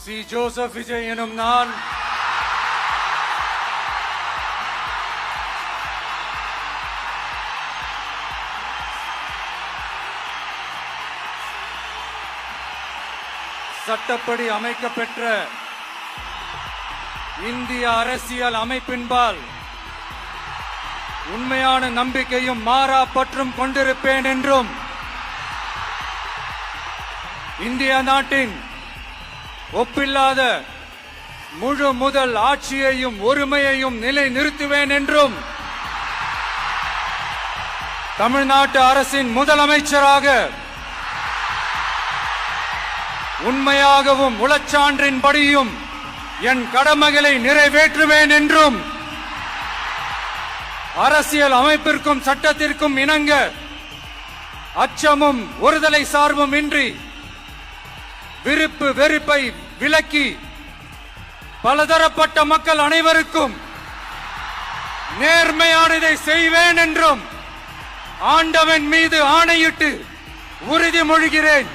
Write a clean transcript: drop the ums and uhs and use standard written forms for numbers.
C. Joseph Vijay எனும் நான் சட்டப்படி அமைக்கப்பெற்ற இந்திய அரசியல் அமைப்பின்பால் உண்மையான நம்பிக்கையும் மாறா பற்றும் கொண்டிருப்பேன் என்றும் இந்திய நாட்டின் ஒப்பில்லாத முழு முதல் ஆட்சியையும் ஒருமையையும் நிலை நிறுத்துவேன் என்றும் தமிழ்நாட்டு அரசின் முதலமைச்சராக உண்மையாகவும் உளச்சான்றின்படியும் என் கடமைகளை நிறைவேற்றுவேன் என்றும் அரசியல் அமைப்பிற்கும் சட்டத்திற்கும் இணங்க அச்சமும் ஒருதலை சார்பும் இன்றி விருப்பு வெறுப்பை விலக்கி பலதரப்பட்ட மக்கள் அனைவருக்கும் நேர்மையானதை செய்வேன் என்றும் ஆண்டவன் மீது ஆணையிட்டு உறுதிமொழிகிறேன்.